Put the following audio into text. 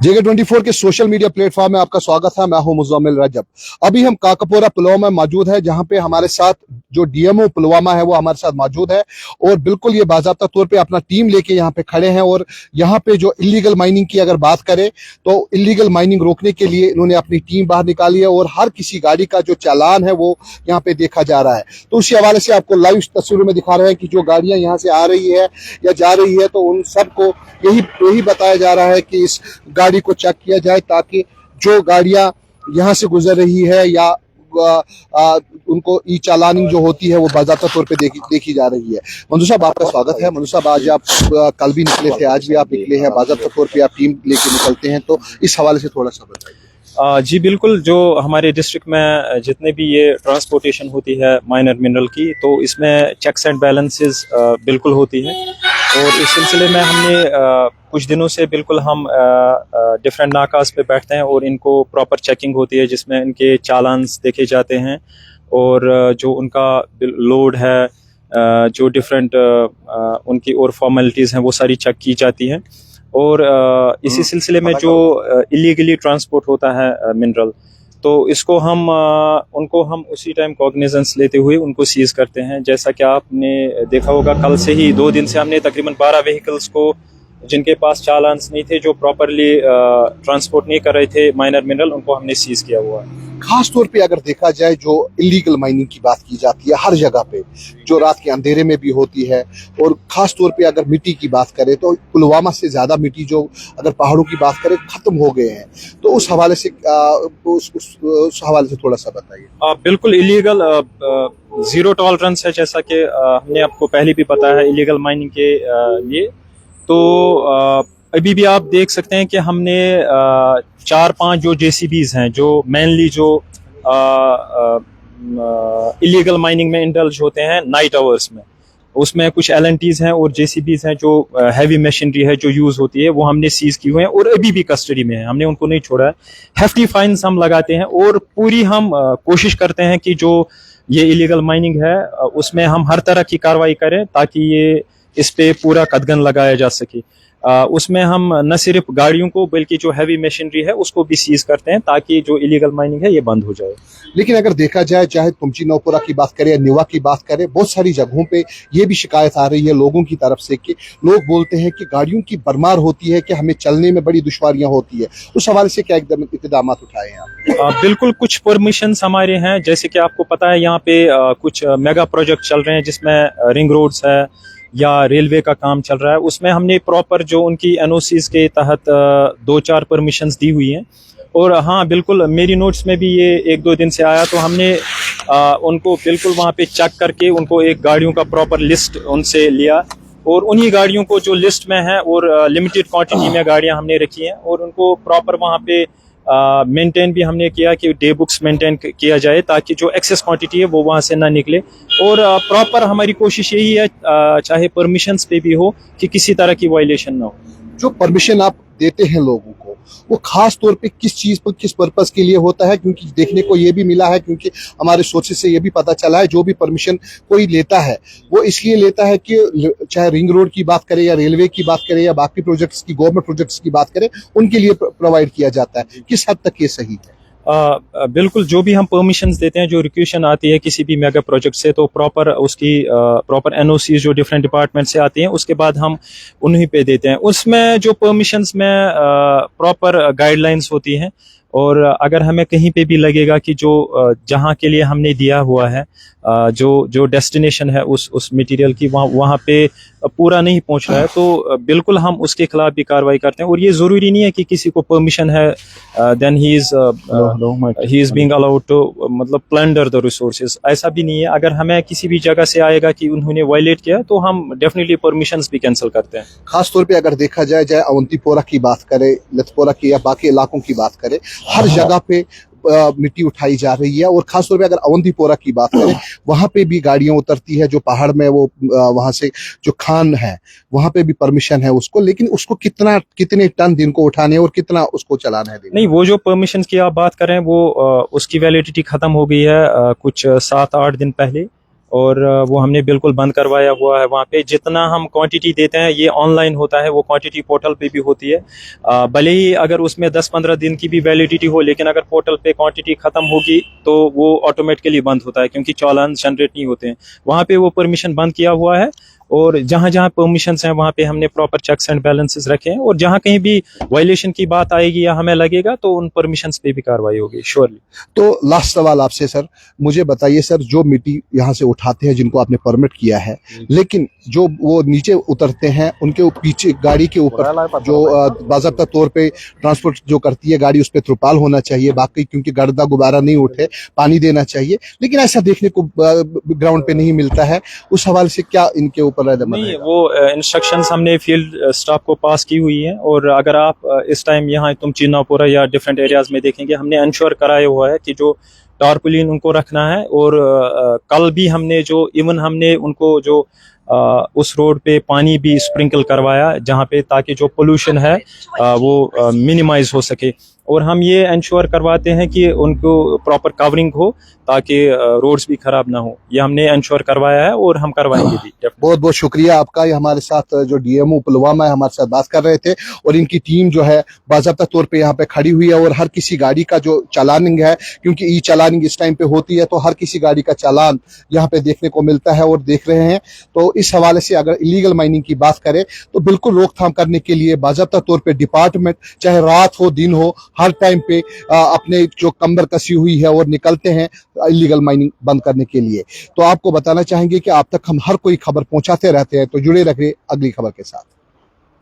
JK24 के social media platform में आपका स्वागत है। मैं हूं मुज़म्मिल रजब। अभी हम काकापोरा पुलवामा में मौजूद है, जहां पे हमारे साथ जो डीएमओ पुलवामा है वो हमारे साथ मौजूद है और बिल्कुल ये बाज़ाब्ता तौर पे अपना टीम लेके यहाँ पे खड़े हैं। और यहाँ पे जो इलीगल माइनिंग की अगर बात करें तो इलीगल माइनिंग रोकने के लिए इन्होंने अपनी टीम बाहर निकाली है और हर किसी गाड़ी का जो चालान है वो यहाँ पे देखा जा रहा है। तो उसी हवाले से आपको लाइव तस्वीरों में दिखा रहे हैं कि जो गाड़ियां यहाँ से आ रही है या जा रही है तो उन सबको यही बताया जा रहा है कि इस गाड़ी को चेक किया जाए, ताकि जो गाड़ियां यहाँ से गुजर रही है या उनको ई चालानिंग जो होती है वो बाज़ाब्ता तौर पे देखी जा रही है। मंजूर साहब, आपका स्वागत है। मंजूर साहब, आज आप कल भी निकले थे, आज भी आप निकले हैं, बाज़ाब्ता तौर पे आप टीम लेके निकलते हैं, तो इस हवाले से थोड़ा सा बताइए। जी बिल्कुल, जो हमारे डिस्ट्रिक्ट में जितने भी ये ट्रांसपोर्टेशन होती है माइनर मिनरल की, तो इसमें चेक्स एंड बैलेंसेस बिल्कुल होती है। और इस सिलसिले में हमने कुछ दिनों से बिल्कुल हम डिफरेंट नाकास पे बैठते हैं और इनको प्रॉपर चेकिंग होती है, जिसमें इनके चालान्स देखे जाते हैं और जो उनका लोड है, जो डिफरेंट उनकी और फॉर्मेलिटीज़ हैं वो सारी चेक की जाती हैं। और इसी सिलसिले में जो इलीगली ट्रांसपोर्ट होता है मिनरल, तो इसको हम उनको हम उसी टाइम कॉग्निजेंस लेते हुए उनको सीज करते हैं। जैसा कि आपने देखा होगा, कल से ही 2 दिन से हमने तकरीबन 12 व्हीकल्स को, जिनके पास चालान्स नहीं थे, जो प्रॉपरली ट्रांसपोर्ट नहीं कर रहे थे माइनर मिनरल, उनको हमने सीज किया हुआ है। खास तौर पे अगर देखा जाए, जो इलीगल माइनिंग की बात की जाती है हर जगह पे, जो रात के अंधेरे में भी होती है, और खास तौर पे अगर मिट्टी की बात करें तो पुलवामा से ज्यादा मिट्टी जो अगर पहाड़ों की बात करें खत्म हो गए हैं, तो उस हवाले से उस हवाले से थोड़ा सा बताइए। बिल्कुल इलीगल जीरो टॉलरेंस है, जैसा कि हमने आपको पहले भी बताया है इलीगल माइनिंग के लिए। तो अभी भी आप देख सकते हैं कि हमने 4-5 जो JCBs हैं, जो मेनली जो इलीगल माइनिंग में इंडल्ज होते हैं नाइट आवर्स में, उसमें कुछ LNTs हैं और JCBs हैं जो हैवी मशीनरी है जो यूज होती है, वो हमने सीज की हुए हैं और अभी भी कस्टडी में है, हमने उनको नहीं छोड़ा है। हेफ्टी फाइन्स हम लगाते हैं और पूरी हम कोशिश करते हैं कि जो ये इलीगल माइनिंग है उसमें हम हर तरह की कार्रवाई करें, ताकि ये इस पे पूरा कदगन लगाया जा सके। उसमें हम न सिर्फ गाड़ियों को बल्कि जो हैवी मशीनरी है उसको भी सीज करते हैं, ताकि जो इलीगल माइनिंग है ये बंद हो जाए। लेकिन अगर देखा जाए, चाहे तुमची नौपुरा की बात करें या निवा की बात करें, बहुत सारी जगहों पे ये भी शिकायत आ रही है लोगों की तरफ से कि लोग बोलते हैं कि गाड़ियों की भरमार होती है, कि हमें चलने में बड़ी दुश्वारियां होती है। उस हवाले से क्या इक़दाम उठाए हैं आप? बिल्कुल, कुछ परमिशन हमारे हैं, जैसे कि आपको पता है यहाँ पे कुछ मेगा प्रोजेक्ट चल रहे हैं, जिसमें रिंग रोड्स है या रेलवे का काम चल रहा है। उसमें हमने प्रॉपर जो उनकी NOCs के तहत 2-4 परमिशंस दी हुई हैं। और हाँ बिल्कुल, मेरी नोट्स में भी ये 1-2 दिन से आया, तो हमने उनको बिल्कुल वहाँ पे चेक करके उनको एक गाड़ियों का प्रॉपर लिस्ट उनसे लिया, और उन्हीं गाड़ियों को जो लिस्ट में है और लिमिटेड क्वांटिटी में गाड़ियाँ हमने रखी हैं, और उनको प्रॉपर वहाँ पे मेंटेन भी हमने किया कि डे बुक्स मेंटेन किया जाए, ताकि जो एक्सेस क्वांटिटी है वो वहाँ से ना निकले। और प्रॉपर हमारी कोशिश यही है, चाहे परमिशंस पे भी हो, कि किसी तरह की वायलेशन ना हो। जो परमिशन आप देते हैं लोगों को, वो खास तौर पे किस चीज पर, किस पर्पस के लिए होता है? क्योंकि देखने को ये भी मिला है, क्योंकि हमारे सोर्सेज से ये भी पता चला है, जो भी परमिशन कोई लेता है वो इसलिए लेता है कि चाहे रिंग रोड की बात करें या रेलवे की बात करें या बाकी प्रोजेक्ट्स की, गवर्नमेंट प्रोजेक्ट्स की बात करें, उनके लिए प्रोवाइड किया जाता है। किस हद तक ये सही है? बिल्कुल, जो भी हम परमिशंस देते हैं, जो रिक्वेशन आती है किसी भी मेगा प्रोजेक्ट से, तो प्रॉपर उसकी प्रॉपर NOC जो डिफरेंट डिपार्टमेंट से आती हैं, उसके बाद हम उन्हीं पे देते हैं। उसमें जो परमिशंस में प्रॉपर गाइडलाइंस होती हैं, और अगर हमें कहीं पे भी लगेगा कि जो जहाँ के लिए हमने दिया हुआ है, जो डेस्टिनेशन है उस मटेरियल की, वहाँ पे पूरा नहीं पहुँच रहा है, तो बिल्कुल हम उसके खिलाफ भी कार्रवाई करते हैं। और ये ज़रूरी नहीं है कि किसी को परमिशन है then he is being allowed to मतलब प्लंडर द रिसोर्सेज, ऐसा भी नहीं है। अगर हमें किसी भी जगह से आएगा कि उन्होंने वायलेट किया, तो हम डेफिनेटली परमिशंस भी कैंसिल करते हैं। खास तौर पे अगर देखा जाए, चाहे अवंतीपोरा की बात करें, लतपोरा की, या बाकी इलाकों की बात करें, हर जगह पे मिट्टी उठाई जा रही है। और खासतौर पे अगर अवंतीपोरा की बात करें, वहां पे भी गाड़ियां उतरती है, जो पहाड़ में वो वहां से जो खान है वहां पे भी परमिशन है उसको, लेकिन उसको कितने टन दिन को उठाने और कितना उसको चलाना है? नहीं, वो जो परमिशन की आप बात कर रहे हैं, वो उसकी वैलिडिटी खत्म हो गई है कुछ 7-8 दिन पहले। और वो हमने बिल्कुल बंद करवाया हुआ है। वहाँ पे जितना हम क्वांटिटी देते हैं ये ऑनलाइन होता है, वो क्वांटिटी पोर्टल पे भी होती है। भले ही अगर उसमें 10-15 दिन की भी वैलिडिटी हो, लेकिन अगर पोर्टल पे क्वांटिटी खत्म होगी तो वो ऑटोमेटिकली बंद होता है, क्योंकि चालान जनरेट नहीं होते हैं। वहाँ पे वो परमिशन बंद किया हुआ है, और जहां जहां परमिशंस हैं वहां पे हमने प्रॉपर चेक्स एंड बैलेंसेस रखे हैं, और जहां कहीं भी वायलेशन की बात आएगी या हमें लगेगा तो उन परमिशंस पे भी कार्रवाई होगी श्योरली। तो लास्ट सवाल आपसे सर, मुझे बताइए सर, जो मिट्टी यहाँ से उठाते हैं जिनको आपने परमिट किया है, लेकिन जो वो नीचे उतरते हैं उनके पीछे गाड़ी के ऊपर जो बाज़ाब्ता तौर पे ट्रांसपोर्ट जो करती है गाड़ी, उस पर त्रिपाल होना चाहिए, बाकी क्योंकि गर्दा गुब्बारा नहीं उठे, पानी देना चाहिए, लेकिन ऐसा देखने को ग्राउंड पे नहीं मिलता है। उस हवाले से क्या इनके ऊपर नहीं, वो इंस्ट्रक्शंस हमने फील्ड स्टाफ को पास की हुई है, और अगर आप इस टाइम यहाँ तुम चीनापुरा या डिफरेंट एरियाज में देखेंगे, हमने इंश्योर कराया हुआ है कि जो टारपुलिन उनको रखना है। और कल भी हमने जो इवन हमने उनको जो उस रोड पे पानी भी स्प्रिंकल करवाया जहाँ पे, ताकि जो पोल्यूशन है वो मिनिमाइज हो सके। और हम ये इंश्योर करवाते हैं कि उनको प्रॉपर कवरिंग हो, ताकि रोड्स भी खराब ना हो। ये हमने इंश्योर करवाया है और हम करवाएंगे भी। बहुत बहुत शुक्रिया आपका। ये हमारे साथ जो डीएमओ पुलवामा है हमारे साथ बात कर रहे थे, और इनकी टीम जो है बाज़ाब्ता तौर पे यहाँ पे खड़ी हुई है, और हर किसी गाड़ी का जो चालानिंग है, क्योंकि ई चालानिंग इस टाइम पे होती है, तो हर किसी गाड़ी का चालान यहाँ पे देखने को मिलता है और देख रहे हैं। तो इस हवाले से अगर इलीगल माइनिंग की बात करें तो बिल्कुल रोकथाम करने के लिए बाज़ाब्ता तौर पे डिपार्टमेंट, चाहे रात हो दिन हो, हर टाइम पे अपने जो कमर कसी हुई है और निकलते हैं इलीगल माइनिंग बंद करने के लिए। तो आपको बताना चाहेंगे कि आप तक हम हर कोई खबर पहुंचाते रहते हैं, तो जुड़े रहिए अगली खबर के साथ।